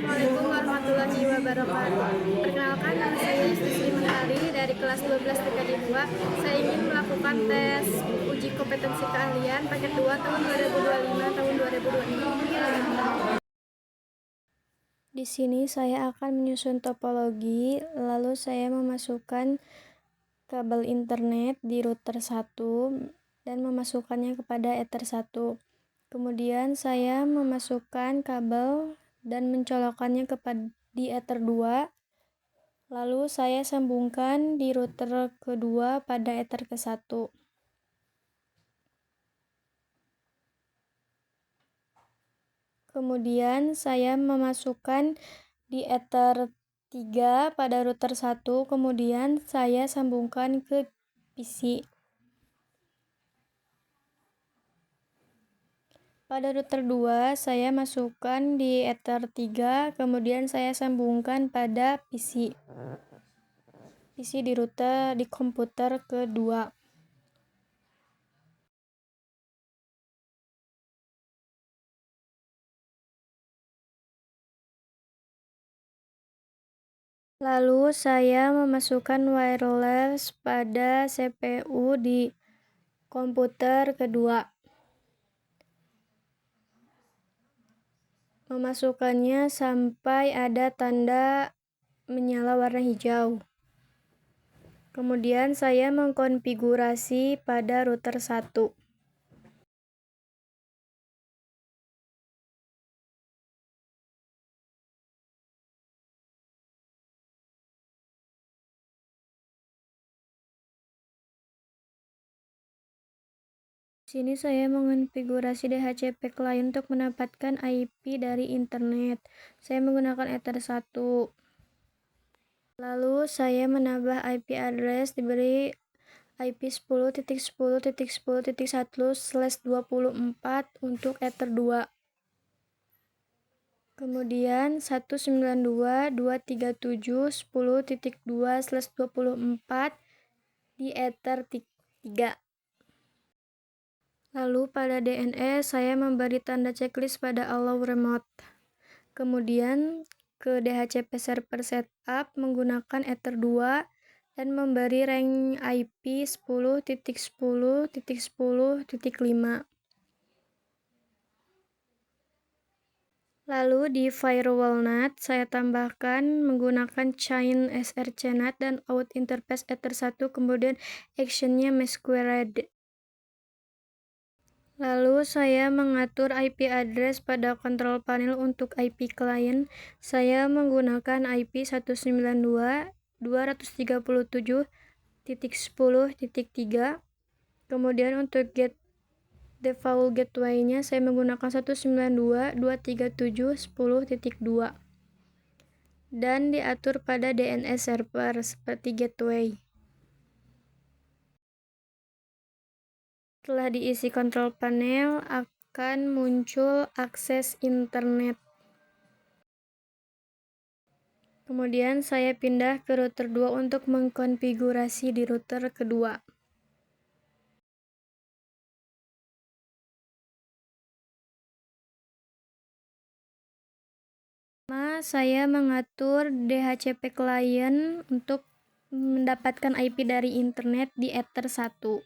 Assalamualaikum warahmatullahi wabarakatuh. Perkenalkan, nama saya Istisri Mentari dari kelas 12 TKD 2. Saya ingin melakukan tes uji kompetensi keahlian paket 2 tahun 2025 tahun 2026. Di sini saya akan menyusun topologi, lalu saya memasukkan kabel internet di router 1 dan memasukkannya kepada ether 1. Kemudian saya memasukkan kabel dan mencolokkannya di ether 2. Lalu saya sambungkan di router kedua pada ether ke 1. Kemudian saya memasukkan di ether 3 pada router 1, kemudian saya sambungkan ke PC. Pada router 2, saya masukkan di ether 3, kemudian saya sambungkan pada PC di router di komputer kedua. Lalu saya memasukkan wireless pada CPU di komputer kedua. Memasukkannya sampai ada tanda menyala warna hijau. Kemudian saya mengkonfigurasi pada router 1. Di sini saya mengonfigurasi DHCP client untuk mendapatkan IP dari internet. Saya menggunakan ether 1. Lalu saya menambah IP address, diberi IP 10.10.10.1/24 untuk ether 2. Kemudian 192.237.10.2/24 di ether 3. Lalu pada DNS saya memberi tanda checklist pada allow remote. Kemudian ke DHCP server setup menggunakan ether 2 dan memberi range IP 10.10.10.5. Lalu di firewall NAT saya tambahkan menggunakan chain SRC NAT dan out interface ether 1, kemudian actionnya masquerade. Lalu saya mengatur IP address pada control panel untuk IP client. Saya menggunakan IP 192.237.10.3. Kemudian untuk default gateway-nya saya menggunakan 192.237.10.2. Dan diatur pada DNS server seperti gateway. Setelah diisi kontrol panel, akan muncul akses internet. Kemudian saya pindah ke router 2 untuk mengkonfigurasi di router kedua. Saya mengatur DHCP client untuk mendapatkan IP dari internet di ether 1.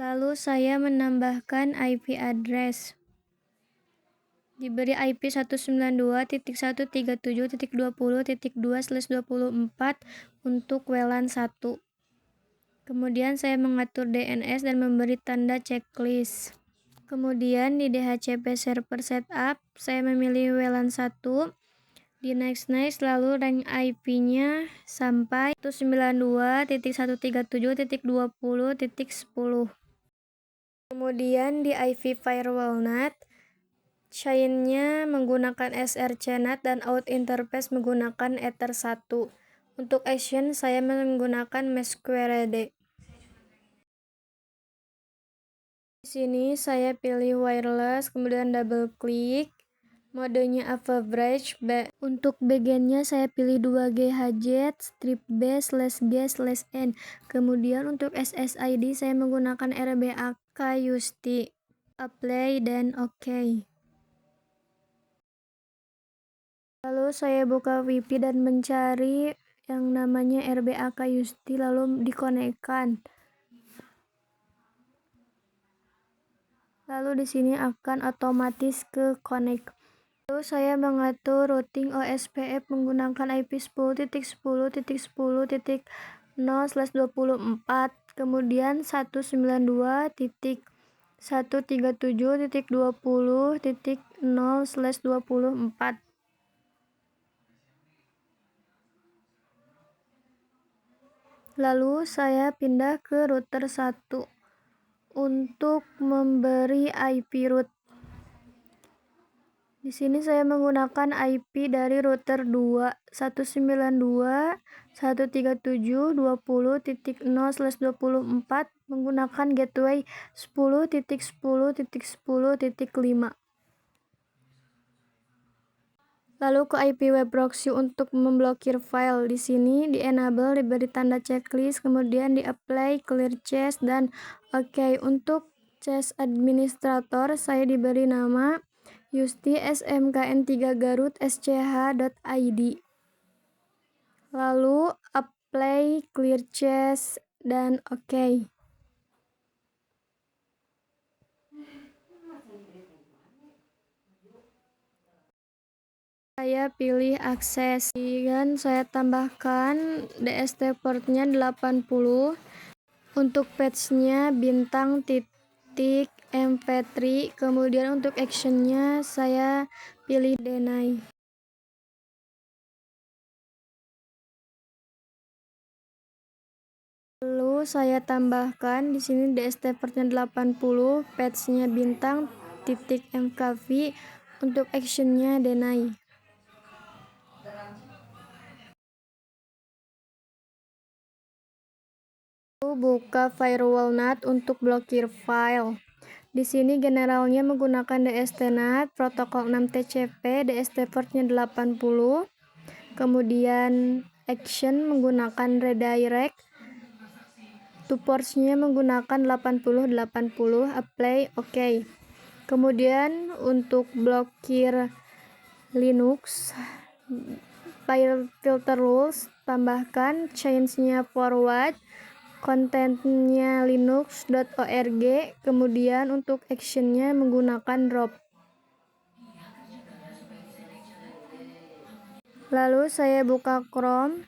Lalu saya menambahkan IP address. Diberi IP 192.137.20.2/24 untuk WLAN 1. Kemudian saya mengatur DNS dan memberi tanda checklist. Kemudian di DHCP server setup, saya memilih WLAN 1. Di next lalu range IP-nya sampai 192.137.20.10. Kemudian di IP firewall NAT, chain-nya menggunakan SRC NAT dan out interface menggunakan ether 1. Untuk action saya menggunakan masquerade. Di sini saya pilih wireless, kemudian double klik. Modenya AVA bridge. Untuk bagiannya saya pilih 2GHz, strip B/G/N. Kemudian untuk SSID saya menggunakan RBAK UST. Apply dan OK. Lalu saya buka WiFi dan mencari yang namanya RBAK Yusti, lalu dikonekkan. Lalu di sini akan otomatis ke connect. Lalu saya mengatur routing OSPF menggunakan IP 10.10.10.0/24, kemudian 192.137.20.0/24. Lalu saya pindah ke router 1 untuk memberi IP root. Di sini saya menggunakan IP dari router 2 192.137.20.0/24 menggunakan gateway 10.10.10.5. Lalu ke IP web proxy untuk memblokir file. Di sini di enable, diberi tanda checklist, kemudian di apply clear cache dan oke. Untuk cache administrator saya diberi nama Yusti SMKN3 Garut SCH.id. Lalu apply clear cache dan oke. Saya pilih akses dan saya tambahkan DST portnya 80. Untuk patch-nya bintang titik mp3, kemudian untuk actionnya saya pilih deny. Lalu saya tambahkan di sini DST portnya 80, patch-nya bintang titik mkv, untuk actionnya deny. Buka firewall NAT untuk blokir file. Di sini generalnya menggunakan DST NAT, protokol 6TCP, DST portnya 80. Kemudian action menggunakan redirect. To ports-nya menggunakan 80-80, apply oke. Kemudian untuk blokir Linux, file filter rules, tambahkan change-nya forward, kontennya linux.org, kemudian untuk action-nya menggunakan drop. Lalu saya buka Chrome,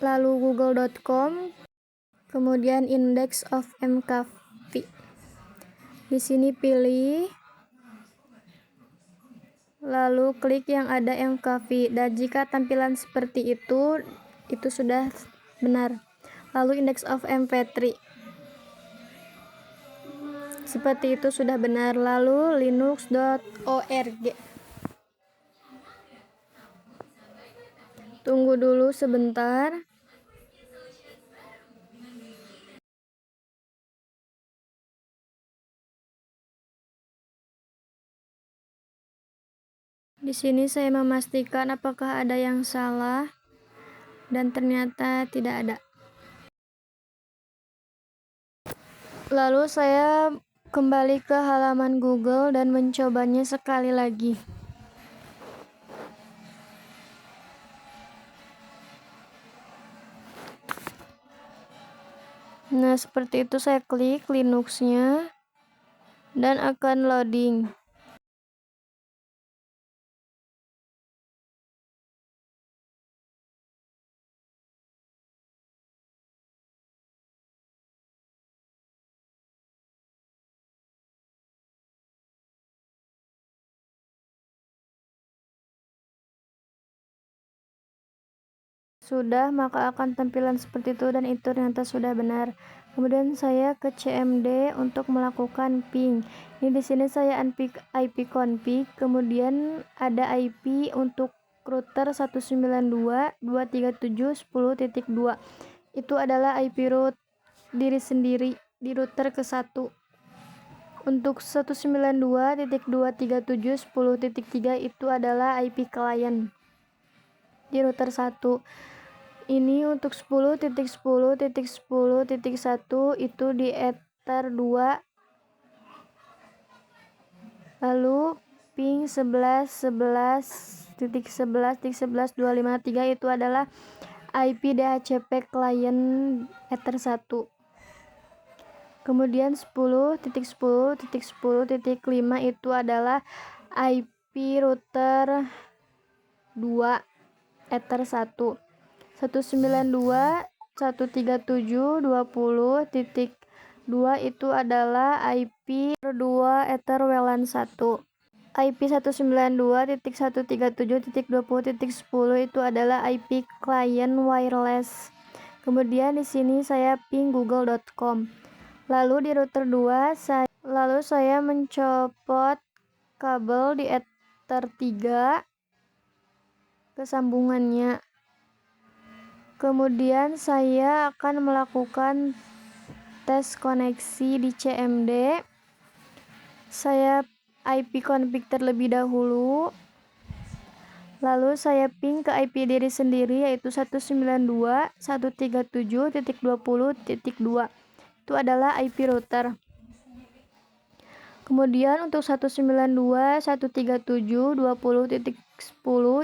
lalu google.com, kemudian index of mkv. Di sini pilih, lalu klik yang ada mkv, dan jika tampilan seperti itu sudah benar. Lalu index of mp3, seperti itu sudah benar. Lalu linux.org, tunggu dulu sebentar. Di sini saya memastikan apakah ada yang salah, dan ternyata tidak ada. Lalu saya kembali ke halaman Google dan mencobanya sekali lagi. Nah, seperti itu saya klik Linux-nya dan akan loading. Sudah, maka akan tampilan seperti itu, dan itu ternyata sudah benar. Kemudian saya ke CMD untuk melakukan ping. Ini di sini saya IP config, kemudian ada IP untuk router 192.237.10.2. Itu adalah IP root diri sendiri di router ke-1. Untuk 192.237.10.3 itu adalah IP klien di router 1. Ini untuk 10.10.10.1 itu di ether 2. Lalu ping 11.11.11.11.253 itu adalah IP DHCP klien Ether 1. Kemudian 10.10.10.5 itu adalah IP router 2 Ether 1. 192.137.20.2 itu adalah IP 2 Ether WLAN 1. IP 192.137.20.10 itu adalah IP client wireless. Kemudian di sini saya ping google.com. Lalu di router 2 saya mencopot kabel di Ether 3 ke sambungannya. Kemudian saya akan melakukan tes koneksi di CMD. Saya IP config terlebih dahulu. Lalu saya ping ke IP diri sendiri yaitu 192.137.20.2. Itu adalah IP router. Kemudian untuk 192.137.20.10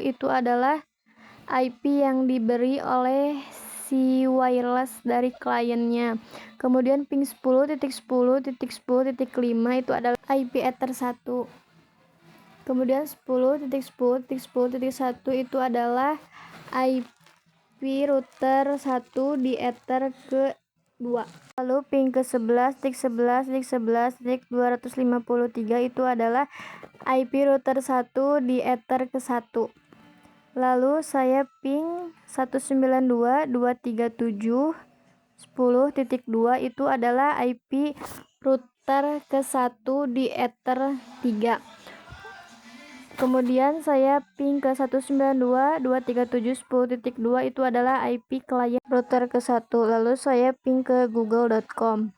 itu adalah IP yang diberi oleh si wireless dari kliennya. Kemudian ping 10.10.10.5 itu adalah IP Ether 1. Kemudian 10.10.10.1 itu adalah IP router 1 di Ether ke-2. Lalu ping ke 11.11.11.253 itu adalah IP router 1 di Ether ke-1. Lalu saya ping 192.237.10.2 itu adalah IP router ke-1 di Ether 3. Kemudian saya ping ke 192.237.10.2 itu adalah IP client router ke-1. Lalu saya ping ke google.com.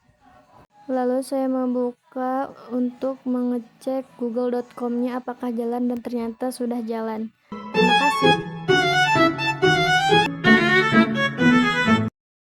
Lalu saya membuka untuk mengecek google.com-nya apakah jalan dan ternyata sudah jalan. Terima kasih.